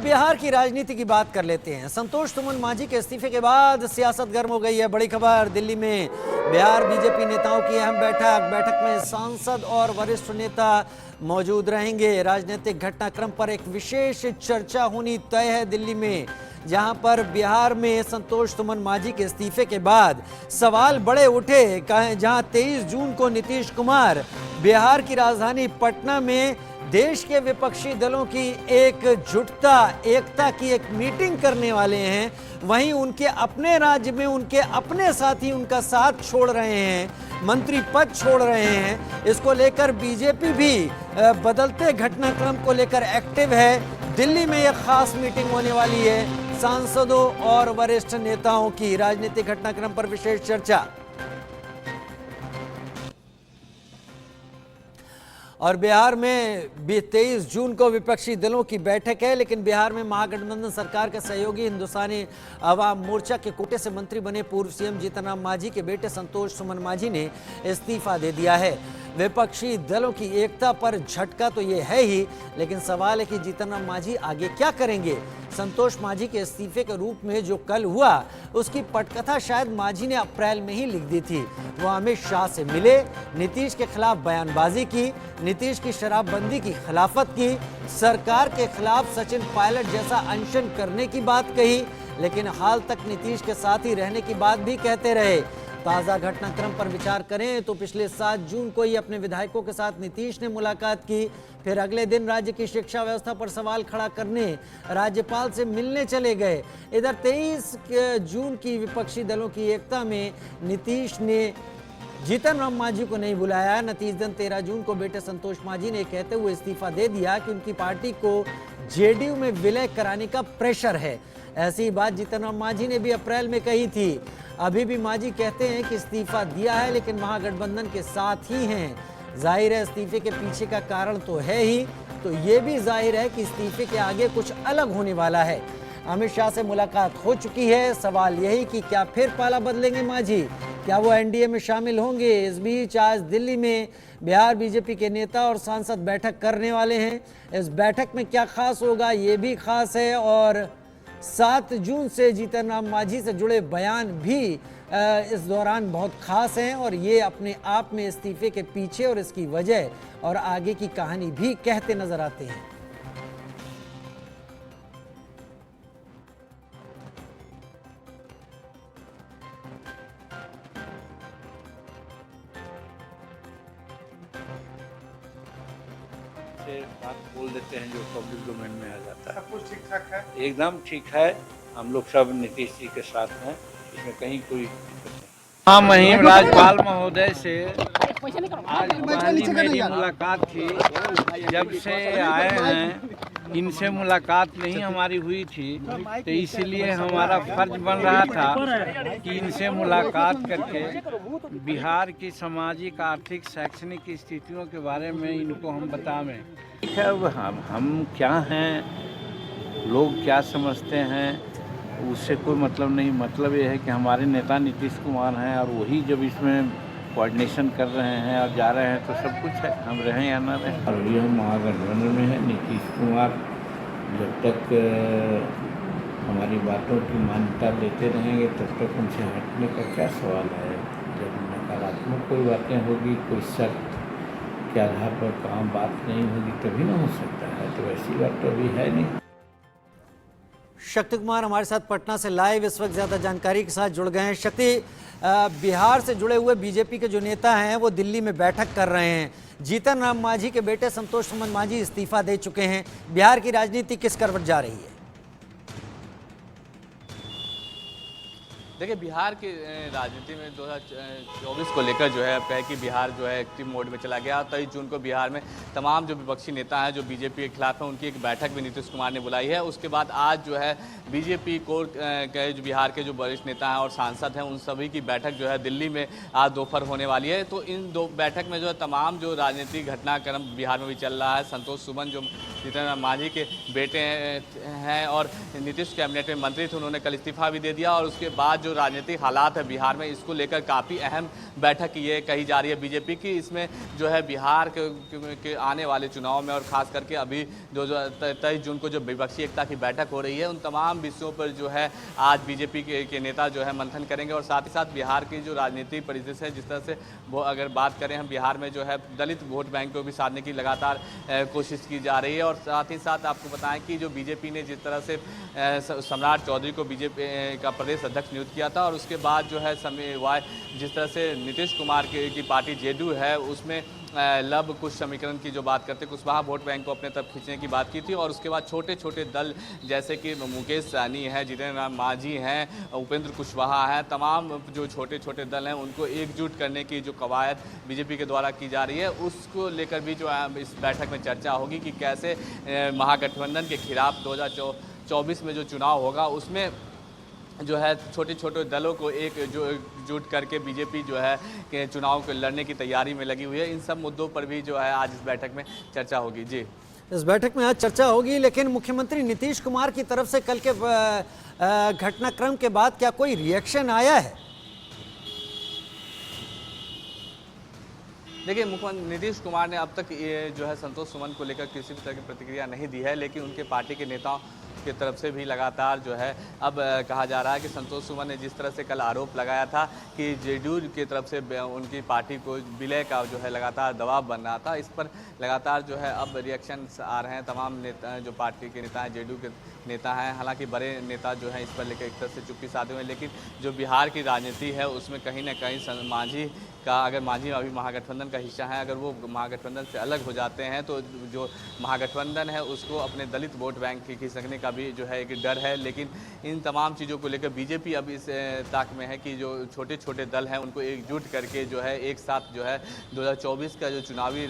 बिहार की राजनीति की बात कर लेते हैं। संतोष सुमन मांझी के इस्तीफे के बाद सियासत गर्म हो गई है। बड़ी खबर, दिल्ली में बिहार बीजेपी नेताओं की अहम बैठक में सांसद और वरिष्ठ नेता मौजूद रहेंगे। राजनीतिक घटनाक्रम पर एक विशेष चर्चा होनी तय है दिल्ली में, जहां पर बिहार में संतोष सुमन मांझी के इस्तीफे के बाद सवाल बड़े उठे। जहां 23 जून को नीतीश कुमार बिहार की राजधानी पटना में देश के विपक्षी दलों की एकता की एक मीटिंग करने वाले हैं, वहीं उनके अपने राज्य में उनके अपने साथी उनका साथ छोड़ रहे हैं, मंत्री पद छोड़ रहे हैं। इसको लेकर बीजेपी भी बदलते घटनाक्रम को लेकर एक्टिव है। दिल्ली में एक खास मीटिंग होने वाली है, सांसदों और वरिष्ठ नेताओं की राजनीतिक घटनाक्रम पर विशेष चर्चा। और बिहार में 23 जून को विपक्षी दलों की बैठक है, लेकिन बिहार में महागठबंधन सरकार के सहयोगी हिंदुस्तानी अवाम मोर्चा के कोटे से मंत्री बने पूर्व सीएम जीतन राम मांझी के बेटे संतोष सुमन मांझी ने इस्तीफा दे दिया है। विपक्षी दलों की एकता पर झटका तो ये है ही, लेकिन सवाल है कि जीतन राम मांझी आगे क्या करेंगे। संतोष मांझी के इस्तीफे के रूप में जो कल हुआ, उसकी पटकथा शायद मांझी ने अप्रैल में ही लिख दी थी। वो अमित शाह से मिले, नीतीश के खिलाफ बयानबाजी की, नीतीश की शराबबंदी की खिलाफत की, सरकार के खिलाफ सचिन पायलट जैसा अनशन करने की बात कही, लेकिन हाल तक नीतीश के साथ ही रहने की बात भी कहते रहे। ताज़ा घटनाक्रम पर विचार करें तो पिछले 7 जून को ही अपने विधायकों के साथ नीतीश ने मुलाकात की, फिर अगले दिन राज्य की शिक्षा व्यवस्था पर सवाल खड़ा करने राज्यपाल से मिलने चले गए। इधर 23 जून की विपक्षी दलों की एकता में नीतीश ने जीतन राम मांझी को नहीं बुलाया। नतीजतन 13 जून को बेटे संतोष मांझी ने कहते हुए इस्तीफा दे दिया कि उनकी पार्टी को जेडीयू में विलय कराने का प्रेशर है। ऐसी बात जीतन राम मांझी ने भी अप्रैल में कही थी। अभी भी मांझी कहते हैं कि इस्तीफा दिया है, लेकिन महागठबंधन के साथ ही हैं। जाहिर है इस्तीफे के पीछे का कारण तो है ही, तो ये भी जाहिर है कि इस्तीफे के आगे कुछ अलग होने वाला है। अमित शाह से मुलाकात हो चुकी है। सवाल यही कि क्या फिर पाला बदलेंगे मांझी, क्या वो एनडीए में शामिल होंगे। इस बीच आज दिल्ली में बिहार बीजेपी के नेता और सांसद बैठक करने वाले हैं। इस बैठक में क्या खास होगा, ये भी खास है। और 7 जून से जीतन राम मांझी से जुड़े बयान भी इस दौरान बहुत खास हैं, और ये अपने आप में इस्तीफे के पीछे और इसकी वजह और आगे की कहानी भी कहते नजर आते हैं। बात बोल देते हैं जो पब्लिक डोमेन में आ जाता है। सब कुछ ठीक ठाक है, एकदम ठीक है। हम लोग सब नीतीश जी के साथ हैं, इसमें कहीं कोई दिक्कत नहीं। हाँ, महिम राज्यपाल महोदय से आज मेरी मुलाकात थी। जब से आए हैं इनसे मुलाकात नहीं हमारी हुई थी, तो इसलिए हमारा फर्ज बन रहा था कि इनसे मुलाकात करके बिहार की सामाजिक, आर्थिक, शैक्षणिक स्थितियों के बारे में इनको हम बतावें। ठीक है, अब हम क्या हैं, लोग क्या समझते हैं, उससे कोई मतलब नहीं। मतलब ये है कि हमारे नेता नीतीश कुमार हैं, और वही जब इसमें कोऑर्डिनेशन कर रहे हैं और जा रहे हैं तो सब कुछ है, हम रहें या ना रहें। और ये महागठबंधन में है। नीतीश कुमार जब तक हमारी बातों की मान्यता देते रहेंगे तब तक उनसे हटने का क्या सवाल है। जब नकारात्मक कोई बातें होगी, कोई शर्त के आधार पर काम बात नहीं होगी, तभी ना हो सकता है। तो ऐसी बात तो अभी है नहीं। शक्ति कुमार हमारे साथ पटना से लाइव इस वक्त ज़्यादा जानकारी के साथ जुड़ गए हैं। शक्ति, बिहार से जुड़े हुए बीजेपी के जो नेता हैं वो दिल्ली में बैठक कर रहे हैं। जीतन राम मांझी के बेटे संतोष सुमन मांझी इस्तीफा दे चुके हैं। बिहार की राजनीति किस करवट जा रही है? देखिए, बिहार की राजनीति में 2024 को लेकर जो है कहे कि बिहार जो है एक्टिव मोड में चला गया। 23 जून को बिहार में तमाम जो विपक्षी नेता हैं जो बीजेपी के खिलाफ हैं, उनकी एक बैठक भी नीतीश कुमार ने बुलाई है। उसके बाद आज जो है बीजेपी कोर के जो बिहार के जो वरिष्ठ नेता हैं और सांसद हैं, उन सभी की बैठक जो है दिल्ली में आज दोपहर होने वाली है। तो इन दो बैठक में जो है तमाम जो राजनीतिक घटनाक्रम बिहार में भी चल रहा है, संतोष सुमन जो जीतन राम मांझी के बेटे हैं और नीतीश कैबिनेट में मंत्री थे, उन्होंने कल इस्तीफा भी दे दिया। और उसके बाद जो राजनीतिक हालात है बिहार में, इसको लेकर काफ़ी अहम बैठक ये कही जा रही है बीजेपी की। इसमें जो है बिहार के आने वाले चुनाव में और ख़ास करके अभी जो 23 जून को जो विपक्षी एकता की बैठक हो रही है, उन तमाम विषयों पर जो है आज बीजेपी के नेता जो है मंथन करेंगे। और साथ ही साथ बिहार की जो राजनीतिक परिदृश्य है, जिस तरह से वो अगर बात करें हम बिहार में जो है दलित वोट बैंक को भी साधने की लगातार कोशिश की जा रही है। और साथ ही साथ आपको बताएं कि जो बीजेपी ने जिस तरह से सम्राट चौधरी को बीजेपी का प्रदेश अध्यक्ष नियुक्त किया था, और उसके बाद जो है जिस तरह से नीतीश कुमार की पार्टी जेडीयू है, उसमें लब कुछ समीकरण की जो बात करते, कुशवाहा वोट बैंक को अपने तरफ खींचने की बात की थी। और उसके बाद छोटे छोटे दल जैसे कि मुकेश सहनी है, जीतन राम मांझी हैं, उपेंद्र कुशवाहा हैं, तमाम जो छोटे छोटे दल हैं उनको एकजुट करने की जो कवायद बीजेपी के द्वारा की जा रही है, उसको लेकर भी जो इस बैठक में चर्चा होगी कि कैसे महागठबंधन के खिलाफ 2024 में जो चुनाव होगा उसमें जो है छोटे छोटे दलों को एकजुट करके बीजेपी जो है कि चुनाव को लड़ने की तैयारी में लगी हुई है। इन सब मुद्दों पर भी जो है आज इस बैठक में चर्चा होगी। जी, इस बैठक में आज चर्चा होगी, लेकिन मुख्यमंत्री नीतीश कुमार की तरफ से कल के घटनाक्रम के बाद क्या कोई रिएक्शन आया है? देखिए, मुख्यमंत्री नीतीश कुमार ने अब तक ये जो है संतोष सुमन को लेकर किसी भी तरह की प्रतिक्रिया नहीं दी है, लेकिन उनके पार्टी के नेताओं की तरफ से भी लगातार जो है अब कहा जा रहा है कि संतोष सुमन ने जिस तरह से कल आरोप लगाया था कि जेडीयू की तरफ से उनकी पार्टी को विलय का जो है लगातार दबाव बन रहा था, इस पर लगातार जो है अब रिएक्शंस आ रहे हैं। तमाम नेता जो पार्टी के नेता हैं, जेडीयू के नेता हैं, हालांकि बड़े नेता जो हैं इस पर लेकर एक तरह से चुप्पी साधे हुए हैं, लेकिन जो बिहार की राजनीति है उसमें कहीं ना कहीं मांझी का, अगर मांझी अभी महागठबंधन का हिस्सा है, अगर वो महागठबंधन से अलग हो जाते हैं तो जो महागठबंधन है उसको अपने दलित वोट बैंक की खिसकने का भी जो है एक डर है। लेकिन इन तमाम चीज़ों को लेकर बीजेपी अब इस ताक में है कि जो छोटे छोटे दल हैं उनको एकजुट करके जो है एक साथ जो है 2024 का जो चुनावी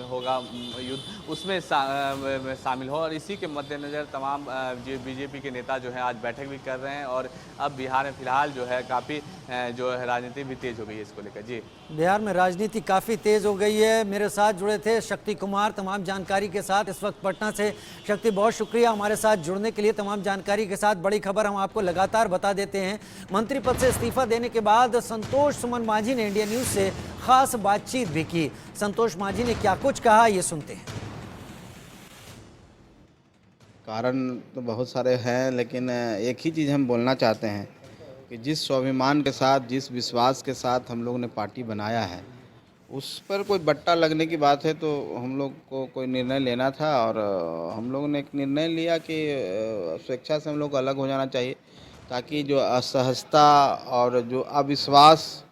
होगा युद्ध, उसमें शामिल हो। और इसी के मद्देनज़र तमाम बीजेपी के नेता जो है आज बैठक भी कर रहे हैं। और अब बिहार में फिलहाल जो है काफ़ी जो है राजनीति भी तेज हो गई है इसको लेकर। जी, बिहार में राजनीति काफ़ी तेज़ हो गई है। मेरे साथ जुड़े थे शक्ति कुमार तमाम जानकारी के साथ इस वक्त पटना से। शक्ति, बहुत शुक्रिया हमारे साथ जुड़ने के लिए। तमाम जानकारी के साथ बड़ी खबर हम आपको लगातार बता देते हैं। मंत्री पद से इस्तीफा देने के बाद संतोष सुमन मांझी ने इंडिया न्यूज़ से खास बातचीत भी की। संतोष मांझी ने क्या कुछ कहा, ये सुनते हैं। कारण तो बहुत सारे हैं, लेकिन एक ही चीज़ हम बोलना चाहते हैं कि जिस स्वाभिमान के साथ, जिस विश्वास के साथ हम लोग ने पार्टी बनाया है, उस पर कोई बट्टा लगने की बात है तो हम लोग को कोई निर्णय लेना था। और हम लोगों ने एक निर्णय लिया कि स्वेच्छा से हम लोग को अलग हो जाना चाहिए, ताकि जो असहजता और जो अविश्वास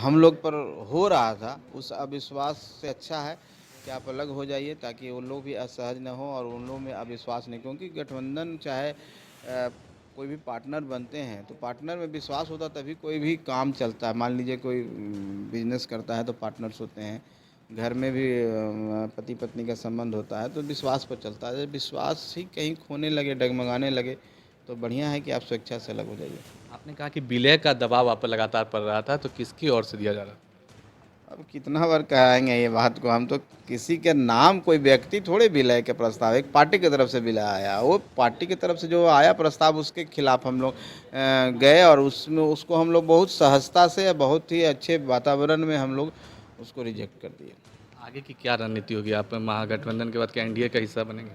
हम लोग पर हो रहा था, उस अविश्वास से अच्छा है कि आप अलग हो जाइए, ताकि उन लोग भी असहज न हो और उन लोग में अविश्वास नहीं। क्योंकि गठबंधन चाहे कोई भी पार्टनर बनते हैं तो पार्टनर में विश्वास होता तभी कोई भी काम चलता है। मान लीजिए कोई बिजनेस करता है तो पार्टनर्स होते हैं, घर में भी पति पत्नी का संबंध होता है तो विश्वास पर चलता है। जब विश्वास ही कहीं खोने लगे, डगमगाने लगे, तो बढ़िया है कि आप स्वेच्छा से अलग हो जाइए। आपने कहा कि विलय का दबाव आप पर लगातार पड़ रहा था, तो किसकी ओर से दिया जा रहा था? अब कितना बार कहेंगे ये बात को, हम तो किसी के नाम, कोई व्यक्ति थोड़े विलय के प्रस्ताव, एक पार्टी की तरफ से विलय आया, वो पार्टी की तरफ से जो आया प्रस्ताव उसके खिलाफ हम लोग गए और उसमें उसको हम लोग बहुत सहजता से, बहुत ही अच्छे वातावरण में हम लोग उसको रिजेक्ट कर दिए। आगे की क्या रणनीति होगी? आप महागठबंधन के बाद क्या एनडीए का हिस्सा बनेंगे?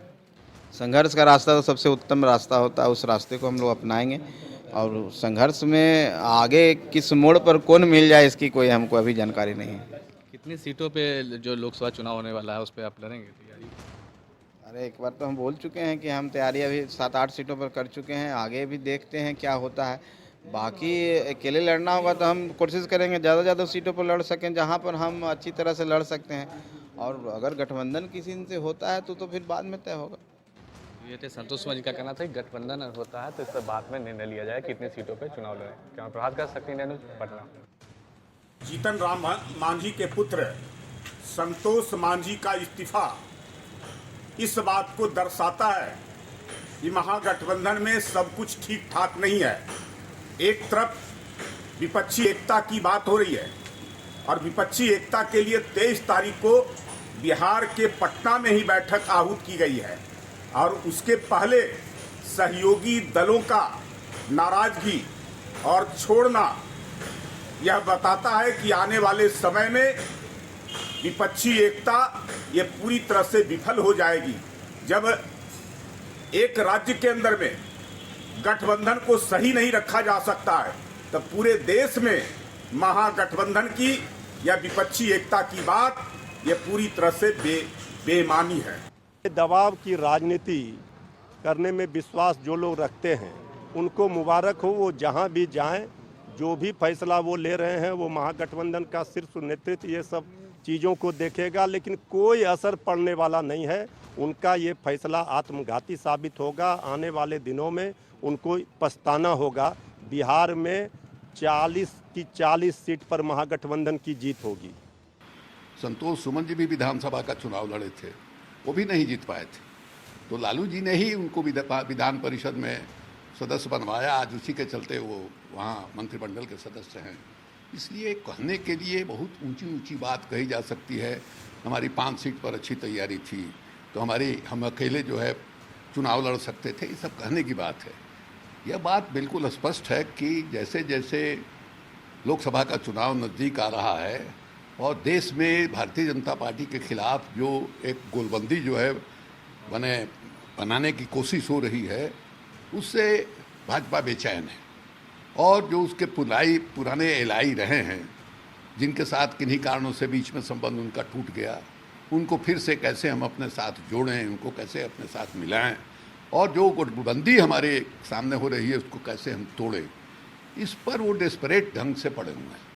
संघर्ष का रास्ता तो सबसे उत्तम रास्ता होता है, उस रास्ते को हम लोग अपनाएंगे। और संघर्ष में आगे किस मोड़ पर कौन मिल जाए इसकी कोई हमको अभी जानकारी नहीं है। कितनी सीटों पे जो लोकसभा चुनाव होने वाला है उस पर आप लड़ेंगे तैयारी? अरे एक बार तो हम बोल चुके हैं कि हम तैयारी अभी 7-8 सीटों पर कर चुके हैं, आगे भी देखते हैं क्या होता है। बाकी अकेले लड़ना होगा तो हम कोशिश करेंगे ज़्यादा से ज़्यादा सीटों पर लड़ सकें जहाँ पर हम अच्छी तरह से लड़ सकते हैं। और अगर गठबंधन किसी से होता है तो फिर बाद में तय होगा। ये थे संतोष सुमन जी का कहना था कि गठबंधन होता है तो इस पर बाद में निर्णय लिया जाए कितने सीटों पर चुनाव लड़ें। क्या प्रभात कर सकते हैं पटना? जीतन राम मांझी के पुत्र संतोष मांझी का इस्तीफा इस बात को दर्शाता है कि महागठबंधन में सब कुछ ठीक ठाक नहीं है। एक तरफ विपक्षी एकता की बात हो रही है और विपक्षी एकता के लिए 23 तारीख को बिहार के पटना में ही बैठक आहूत की गई है और उसके पहले सहयोगी दलों का नाराजगी और छोड़ना यह बताता है कि आने वाले समय में विपक्षी एकता ये पूरी तरह से विफल हो जाएगी। जब एक राज्य के अंदर में गठबंधन को सही नहीं रखा जा सकता है तब पूरे देश में महागठबंधन की या विपक्षी एकता की बात ये पूरी तरह से बेईमानी है। दबाव की राजनीति करने में विश्वास जो लोग रखते हैं उनको मुबारक हो। वो जहां भी जाएं, जो भी फैसला वो ले रहे हैं वो महागठबंधन का सिर्फ नेतृत्व ये सब चीज़ों को देखेगा, लेकिन कोई असर पड़ने वाला नहीं है। उनका ये फैसला आत्मघाती साबित होगा। आने वाले दिनों में उनको पछताना होगा। बिहार में 40 की 40 सीट पर महागठबंधन की जीत होगी। संतोष सुमन जी भी विधानसभा का चुनाव लड़े थे, वो भी नहीं जीत पाए थे, तो लालू जी ने ही उनको विधान परिषद में सदस्य बनवाया। आज उसी के चलते वो वहाँ मंत्रिमंडल के सदस्य हैं। इसलिए कहने के लिए बहुत ऊंची ऊंची बात कही जा सकती है। हमारी 5 सीट पर अच्छी तैयारी थी तो हम अकेले जो है चुनाव लड़ सकते थे, ये सब कहने की बात है। यह बात बिल्कुल स्पष्ट है कि जैसे जैसे लोकसभा का चुनाव नज़दीक आ रहा है और देश में भारतीय जनता पार्टी के खिलाफ जो एक गोलबंदी जो है बनाने की कोशिश हो रही है, उससे भाजपा बेचैन है। और जो उसके पुराने एलाई रहे हैं, जिनके साथ किन्हीं कारणों से बीच में संबंध उनका टूट गया, उनको फिर से कैसे हम अपने साथ जोड़ें, उनको कैसे अपने साथ मिलाएं, और जो गुटबंदी हमारे सामने हो रही है उसको कैसे हम तोड़ें, इस पर वो डेस्परेट ढंग से पड़े हुए हैं।